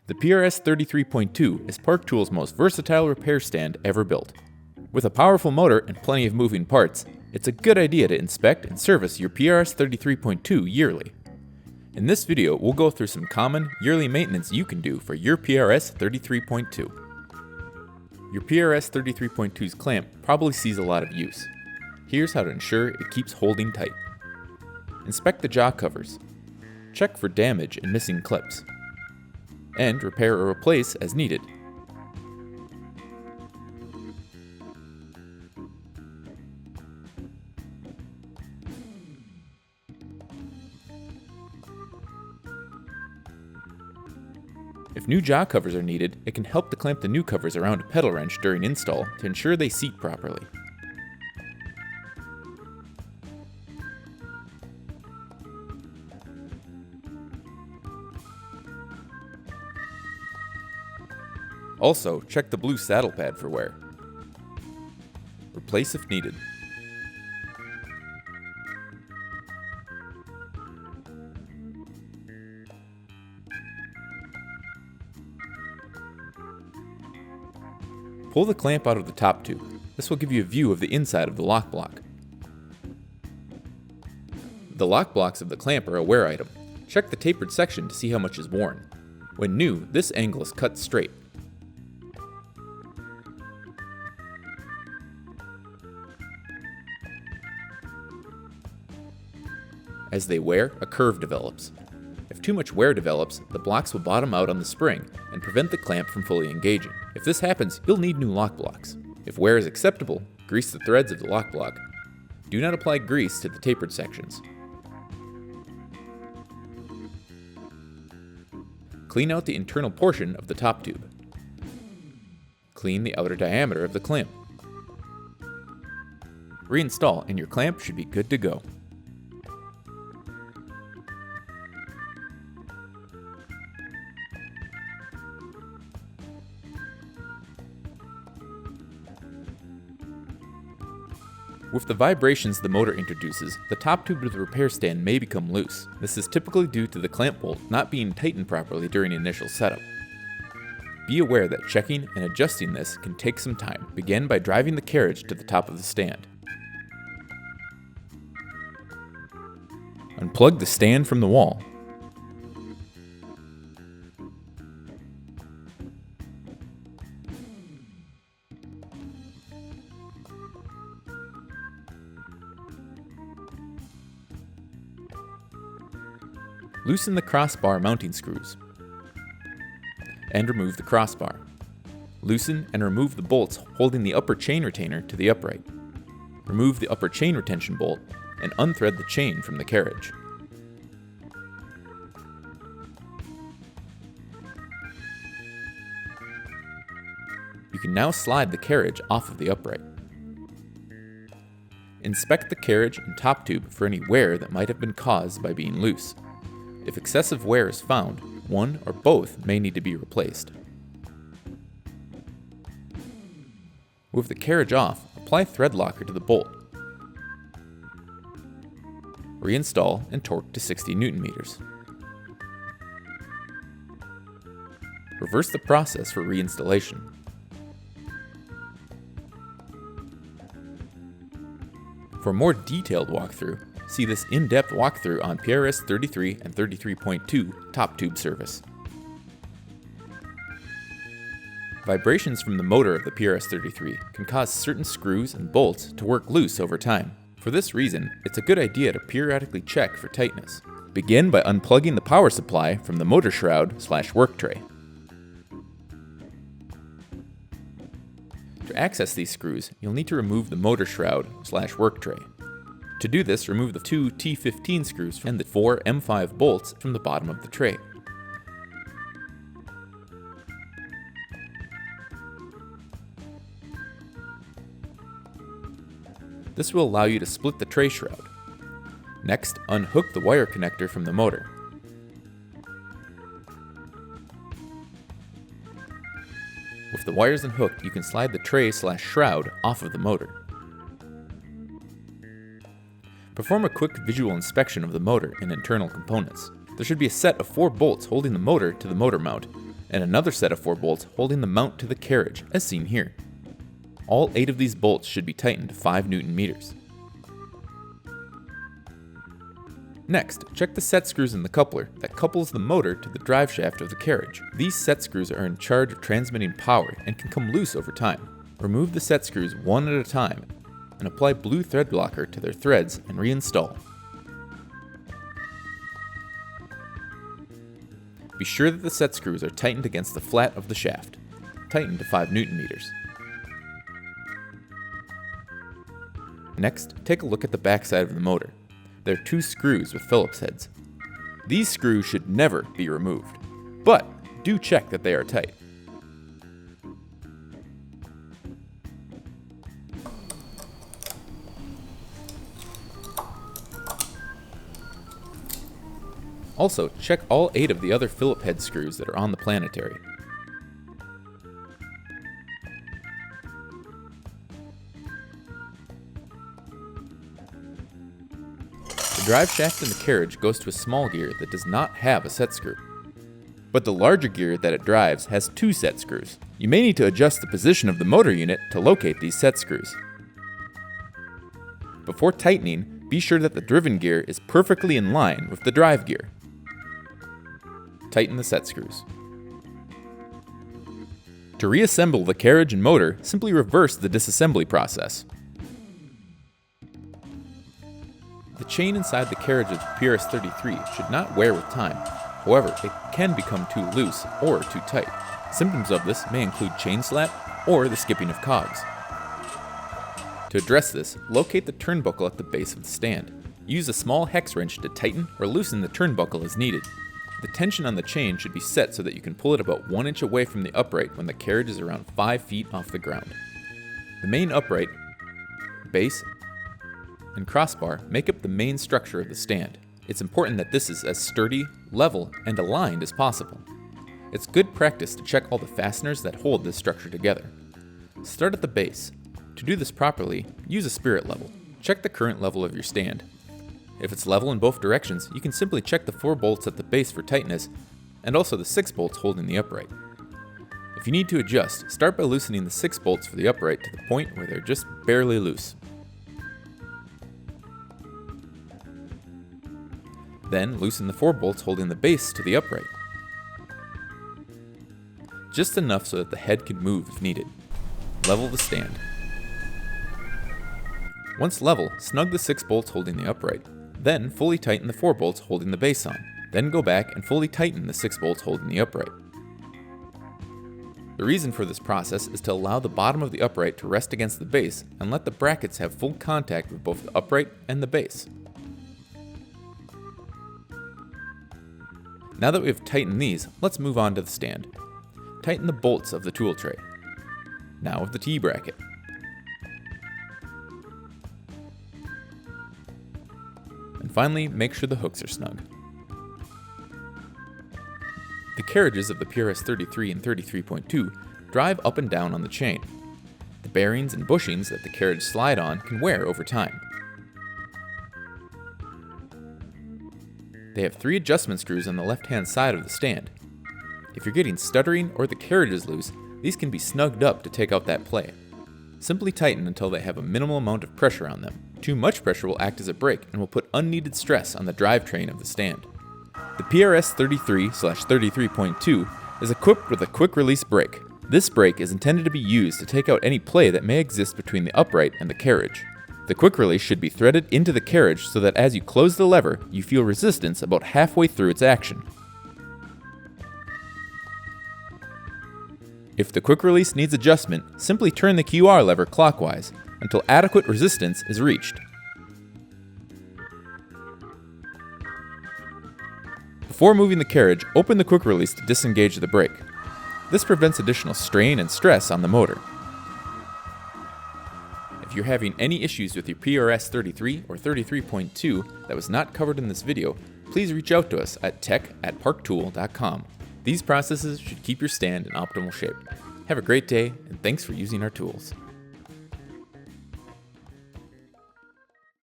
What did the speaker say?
The PRS-33.2 is Park Tools' most versatile repair stand ever built. With a powerful motor and plenty of moving parts, it's a good idea to inspect and service your PRS-33.2 yearly. In this video, we'll go through some common, yearly maintenance you can do for your PRS-33.2. Your PRS-33.2's clamp probably sees a lot of use. Here's how to ensure it keeps holding tight. Inspect the jaw covers. Check for damage and missing clips. And repair or replace as needed. If new jaw covers are needed, it can help to clamp the new covers around a pedal wrench during install to ensure they seat properly. Also, check the blue saddle pad for wear. Replace if needed. Pull the clamp out of the top tube. This will give you a view of the inside of the lock block. The lock blocks of the clamp are a wear item. Check the tapered section to see how much is worn. When new, this angle is cut straight. As they wear, a curve develops. If too much wear develops, the blocks will bottom out on the spring and prevent the clamp from fully engaging. If this happens, you'll need new lock blocks. If wear is acceptable, grease the threads of the lock block. Do not apply grease to the tapered sections. Clean out the internal portion of the top tube. Clean the outer diameter of the clamp. Reinstall and your clamp should be good to go. With the vibrations the motor introduces, the top tube of the repair stand may become loose. This is typically due to the clamp bolt not being tightened properly during initial setup. Be aware that checking and adjusting this can take some time. Begin by driving the carriage to the top of the stand. Unplug the stand from the wall. Loosen the crossbar mounting screws and remove the crossbar. Loosen and remove the bolts holding the upper chain retainer to the upright. Remove the upper chain retention bolt and unthread the chain from the carriage. You can now slide the carriage off of the upright. Inspect the carriage and top tube for any wear that might have been caused by being loose. If excessive wear is found, one or both may need to be replaced. With the carriage off, apply thread locker to the bolt. Reinstall and torque to 60 Nm. Reverse the process for reinstallation. For a more detailed walkthrough, see this in-depth walkthrough on PRS-33 and 33.2 top tube service. Vibrations from the motor of the PRS-33 can cause certain screws and bolts to work loose over time. For this reason, it's a good idea to periodically check for tightness. Begin by unplugging the power supply from the motor shroud/work tray. To access these screws, you'll need to remove the motor shroud/work tray. To do this, remove the two T15 screws and the 4 M5 bolts from the bottom of the tray. This will allow you to split the tray shroud. Next, unhook the wire connector from the motor. With the wires unhooked, you can slide the tray/shroud off of the motor. Perform a quick visual inspection of the motor and internal components. There should be a set of 4 bolts holding the motor to the motor mount, and another set of 4 bolts holding the mount to the carriage, as seen here. All 8 of these bolts should be tightened to 5 Newton meters. Next, check the set screws in the coupler that couples the motor to the drive shaft of the carriage. These set screws are in charge of transmitting power and can come loose over time. Remove the set screws one at a time and apply blue thread blocker to their threads and reinstall. Be sure that the set screws are tightened against the flat of the shaft. Tighten to 5 Newton meters. Next, take a look at the back side of the motor. There are 2 screws with Phillips heads. These screws should never be removed, but do check that they are tight. Also, check all 8 of the other Phillip head screws that are on the planetary. The drive shaft in the carriage goes to a small gear that does not have a set screw. But the larger gear that it drives has 2 set screws. You may need to adjust the position of the motor unit to locate these set screws. Before tightening, be sure that the driven gear is perfectly in line with the drive gear. Tighten the set screws. To reassemble the carriage and motor, simply reverse the disassembly process. The chain inside the carriage of the PRS-33 should not wear with time. However, it can become too loose or too tight. Symptoms of this may include chain slap or the skipping of cogs. To address this, locate the turnbuckle at the base of the stand. Use a small hex wrench to tighten or loosen the turnbuckle as needed. The tension on the chain should be set so that you can pull it about 1 inch away from the upright when the carriage is around 5 feet off the ground. The main upright, base, and crossbar make up the main structure of the stand. It's important that this is as sturdy, level, and aligned as possible. It's good practice to check all the fasteners that hold this structure together. Start at the base. To do this properly, use a spirit level. Check the current level of your stand. If it's level in both directions, you can simply check the 4 bolts at the base for tightness, and also the 6 bolts holding the upright. If you need to adjust, start by loosening the 6 bolts for the upright to the point where they're just barely loose. Then loosen the 4 bolts holding the base to the upright. Just enough so that the head can move if needed. Level the stand. Once level, snug the 6 bolts holding the upright. Then fully tighten the 4 bolts holding the base on. Then go back and fully tighten the 6 bolts holding the upright. The reason for this process is to allow the bottom of the upright to rest against the base and let the brackets have full contact with both the upright and the base. Now that we have tightened these, let's move on to the stand. Tighten the bolts of the tool tray. Now of the T-bracket. And finally, make sure the hooks are snug. The carriages of the PRS-33 and 33.2 drive up and down on the chain. The bearings and bushings that the carriage slide on can wear over time. They have 3 adjustment screws on the left-hand side of the stand. If you're getting stuttering or the carriage is loose, these can be snugged up to take out that play. Simply tighten until they have a minimal amount of pressure on them. Too much pressure will act as a brake and will put unneeded stress on the drivetrain of the stand. The PRS-33/33.2 is equipped with a quick-release brake. This brake is intended to be used to take out any play that may exist between the upright and the carriage. The quick release should be threaded into the carriage so that as you close the lever, you feel resistance about halfway through its action. If the quick release needs adjustment, simply turn the QR lever clockwise until adequate resistance is reached. Before moving the carriage, open the quick release to disengage the brake. This prevents additional strain and stress on the motor. If you're having any issues with your PRS-33 or 33.2 that was not covered in this video, please reach out to us at tech@parktool.com. These processes should keep your stand in optimal shape. Have a great day, and thanks for using our tools.